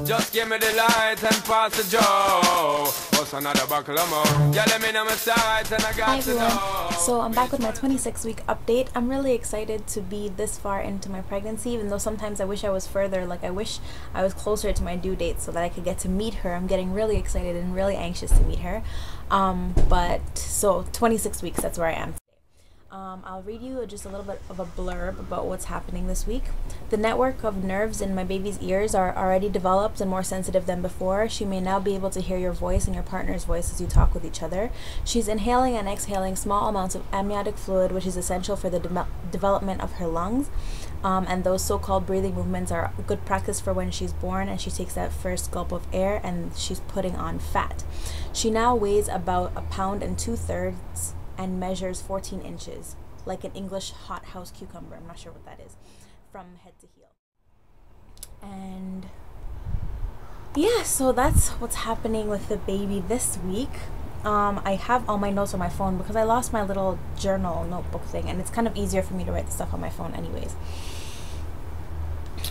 Just give me the light and pass the joe. What's another buckle of more? Yeah, let me know my sights and I got Hi to everyone. know. So I'm back with my 26-week update. I'm really excited to be this far into my pregnancy, even though sometimes I wish I was further. Like I wish I was closer to my due date so that I could get to meet her. I'm getting really excited and really anxious to meet her. But so 26 weeks, that's where I am. I'll read you just a little bit of a blurb about what's happening this week. The network of nerves in my baby's ears are already developed and more sensitive than before. She may now be able to hear your voice and your partner's voice as you talk with each other. She's inhaling and exhaling small amounts of amniotic fluid, which is essential for the development of her lungs. And those so-called breathing movements are good practice for when she's born and she takes that first gulp of air and she's putting on fat. She now weighs about 1 pound and 2/3 and measures 14 inches, like an English hothouse cucumber. I'm not sure what that is, from head to heel. And yeah, so that's what's happening with the baby this week. I have all my notes on my phone because I lost my little journal notebook thing, and it's kind of easier for me to write the stuff on my phone anyways.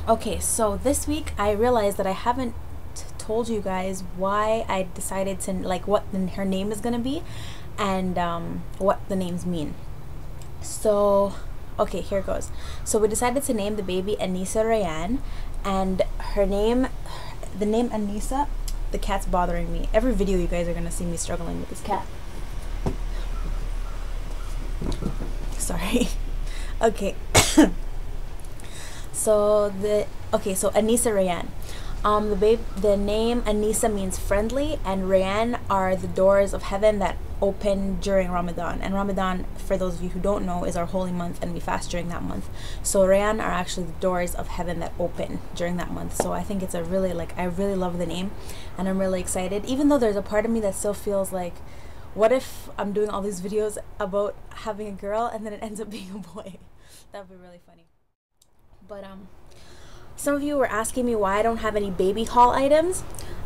Okay, so this week I realized that I haven't told you guys why I decided to, like, what her name is gonna be and what the names mean. So okay, here goes. So we decided to name the baby Anissa Rayan, and her name, the name Anissa, the cat's bothering me. Every video you guys are gonna see me struggling with this cat. Sorry. Okay. So Anissa Rayan. The name Anissa means friendly, and Rayan are the doors of heaven that open during Ramadan. And Ramadan, for those of you who don't know, is our holy month, and we fast during that month. So Rayan are actually the doors of heaven that open during that month. So I think it's a really, I really love the name, and I'm really excited, even though there's a part of me that still feels like, what if I'm doing all these videos about having a girl and then it ends up being a boy? That would be really funny. But some of you were asking me why I don't have any baby haul items.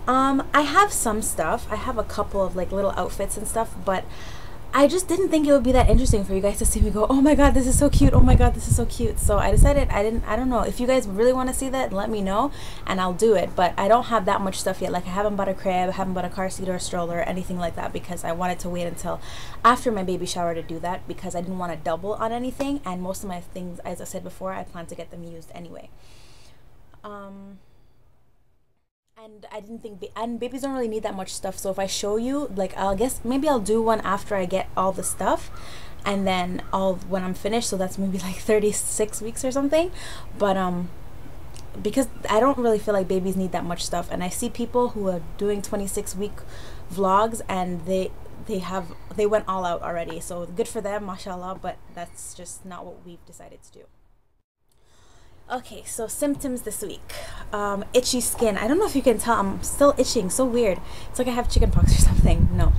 I have some stuff. I have a couple of like little outfits and stuff, but I just didn't think it would be that interesting for you guys to see me go, oh my god, this is so cute, oh my god, this is so cute. So I decided I don't know. If you guys really want to see that, let me know and I'll do it. But I don't have that much stuff yet. Like I haven't bought a crib, I haven't bought a car seat or a stroller or anything like that, because I wanted to wait until after my baby shower to do that, because I didn't want to double on anything, and most of my things, as I said before, I plan to get them used anyway. And I didn't think, and babies don't really need that much stuff, so if I show you, like, I guess maybe I'll do one after I get all the stuff, and then when I'm finished, so that's maybe like 36 weeks or something. But because I don't really feel like babies need that much stuff, and I see people who are doing 26-week vlogs and they went all out already, so good for them, mashallah, but that's just not what we've decided to do. Okay, so symptoms this week. Itchy skin. I don't know if you can tell, I'm still itching, so weird. It's like I have chickenpox or something. No,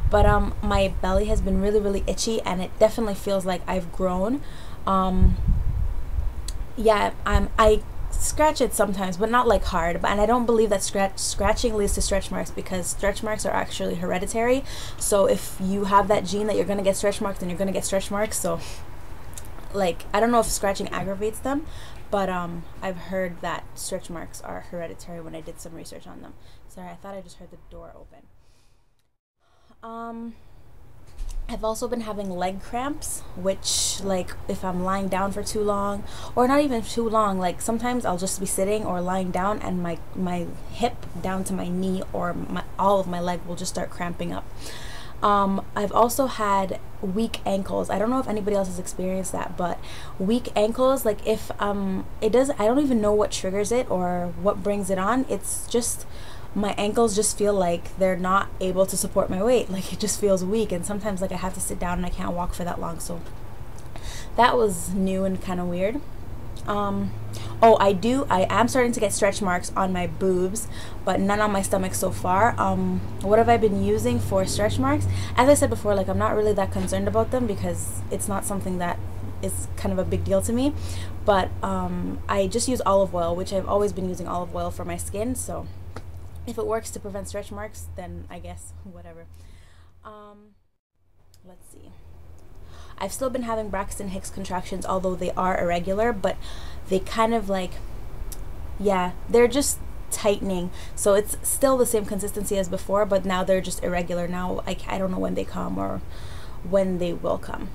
but my belly has been really, really itchy, and it definitely feels like I've grown. Yeah, I scratch it sometimes, but not like hard. And I don't believe that scratching leads to stretch marks, because stretch marks are actually hereditary. So if you have that gene that you're gonna get stretch marks, then you're gonna get stretch marks. So like, I don't know if scratching aggravates them, but I've heard that stretch marks are hereditary when I did some research on them. Sorry, I thought I just heard the door open. I've also been having leg cramps, which, like, if I'm lying down for too long, or not even too long, like sometimes I'll just be sitting or lying down and my hip down to my knee, or all of my leg will just start cramping up. I've also had weak ankles. I don't know if anybody else has experienced that, but weak ankles, like if I don't even know what triggers it or what brings it on. It's just my ankles just feel like they're not able to support my weight. Like it just feels weak, and sometimes like I have to sit down and I can't walk for that long. So that was new and kind of weird. Oh, I am starting to get stretch marks on my boobs, but none on my stomach so far. What have I been using for stretch marks? As I said before, like, I'm not really that concerned about them because it's not something that is kind of a big deal to me. But I just use olive oil, which I've always been using olive oil for my skin. So if it works to prevent stretch marks, then I guess whatever. Let's see. I've still been having Braxton Hicks contractions, although they are irregular, but they kind of like, yeah, they're just tightening, so it's still the same consistency as before, but now they're just irregular. Now I don't know when they come or when they will come.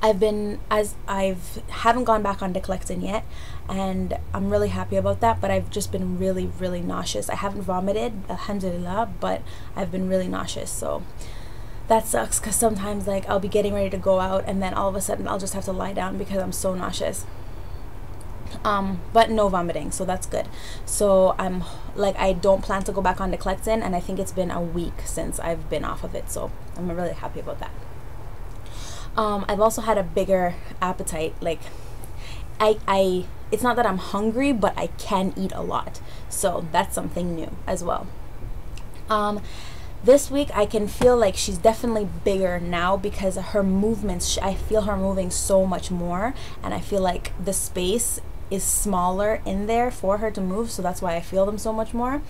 I haven't gone back on Declectin yet, and I'm really happy about that, but I've just been really nauseous. I haven't vomited, alhamdulillah, but I've been really nauseous, so that sucks, because sometimes like I'll be getting ready to go out and then all of a sudden I'll just have to lie down because I'm so nauseous. But no vomiting, so that's good. So I'm like, I don't plan to go back on Declectin, and I think it's been a week since I've been off of it, so I'm really happy about that. I've also had a bigger appetite. Like it's not that I'm hungry, but I can eat a lot, so that's something new as well. This week I can feel like she's definitely bigger now, because her movements, I feel her moving so much more, and I feel like the space is smaller in there for her to move, so that's why I feel them so much more.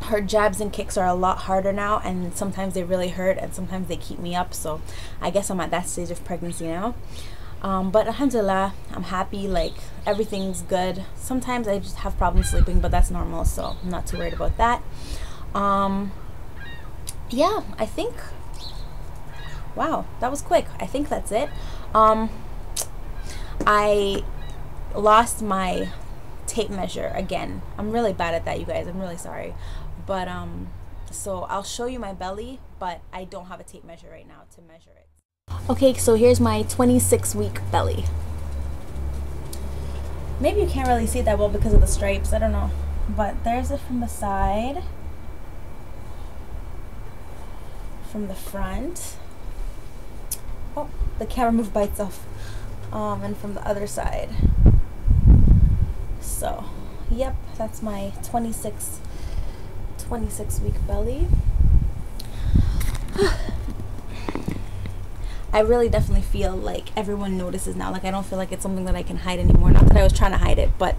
Her jabs and kicks are a lot harder now, and sometimes they really hurt and sometimes they keep me up, so I guess I'm at that stage of pregnancy now. But alhamdulillah, I'm happy, like everything's good. Sometimes I just have problems sleeping, but that's normal, so I'm not too worried about that. Yeah, I think, wow, that was quick. I think that's it. I lost my tape measure again. I'm really bad at that, you guys. I'm really sorry. But so I'll show you my belly, but I don't have a tape measure right now to measure it. Okay, so here's my 26-week belly. Maybe you can't really see it that well because of the stripes, I don't know. But there's it from the side, from the front. Oh, the camera moved by itself. And from the other side. So, yep, that's my 26-week belly. I really definitely feel like everyone notices now. Like, I don't feel like it's something that I can hide anymore. Not that I was trying to hide it, but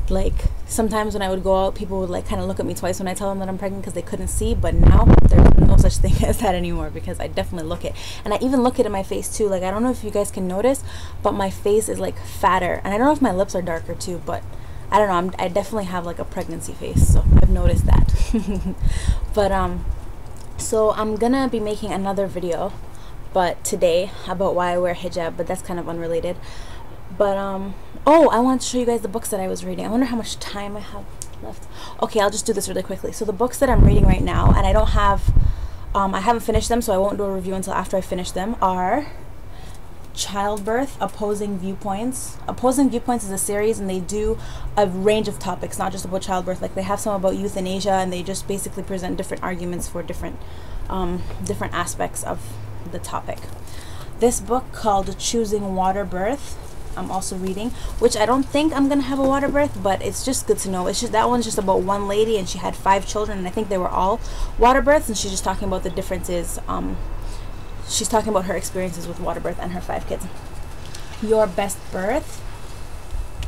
like sometimes when I would go out, people would like kind of look at me twice when I tell them that I'm pregnant because they couldn't see. But now there's no such thing as that anymore, because I definitely look it. And I even look it in my face too. Like, I don't know if you guys can notice, but my face is like fatter. And I don't know if my lips are darker too, but I don't know. I definitely have like a pregnancy face, so I've noticed that. But so I'm gonna be making another video, but today, about why I wear hijab, but that's kind of unrelated. But oh, I want to show you guys the books that I was reading. I wonder how much time I have left. Okay, I'll just do this really quickly. So the books that I'm reading right now, and I don't have I haven't finished them, so I won't do a review until after I finish them, are Childbirth, Opposing Viewpoints. Opposing Viewpoints is a series, and they do a range of topics, not just about childbirth. Like, they have some about euthanasia, and they just basically present different arguments for different aspects of the topic. This book called Choosing Water Birth, I'm also reading, which I don't think I'm gonna have a water birth, but it's just good to know. It's just, that one's just about one lady, and she had 5 children, and I think they were all water births, and she's just talking about the differences. She's talking about her experiences with water birth and her 5 kids. Your Best Birth,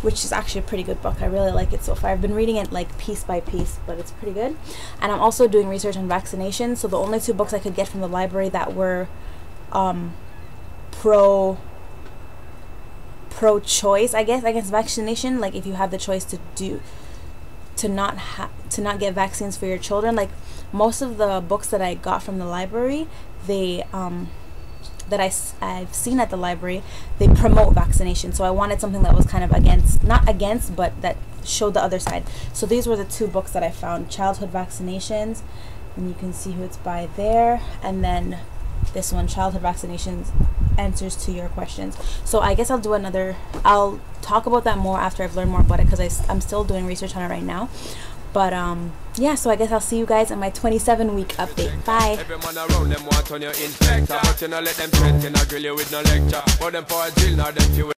which is actually a pretty good book. I really like it so far. I've been reading it like piece by piece, but it's pretty good. And I'm also doing research on vaccination, so the only 2 books I could get from the library that were pro-choice, I guess, against vaccination, like if you have the choice to not get vaccines for your children. Like, most of the books that I got from the library, they that I've seen at the library, they promote vaccination. So I wanted something that was kind of not against, but that showed the other side. So these were the 2 books that I found: Childhood Vaccinations, and you can see who it's by there, and then this one, Childhood Vaccinations, Answers to Your Questions. So I guess I'll talk about that more after I've learned more about it, because I'm still doing research on it right now. But yeah, so I guess I'll see you guys in my 27-week update. Bye. Every man around them want on your inspector, but you know let them threaten or grill you with no lecture. But them for a drill, now them few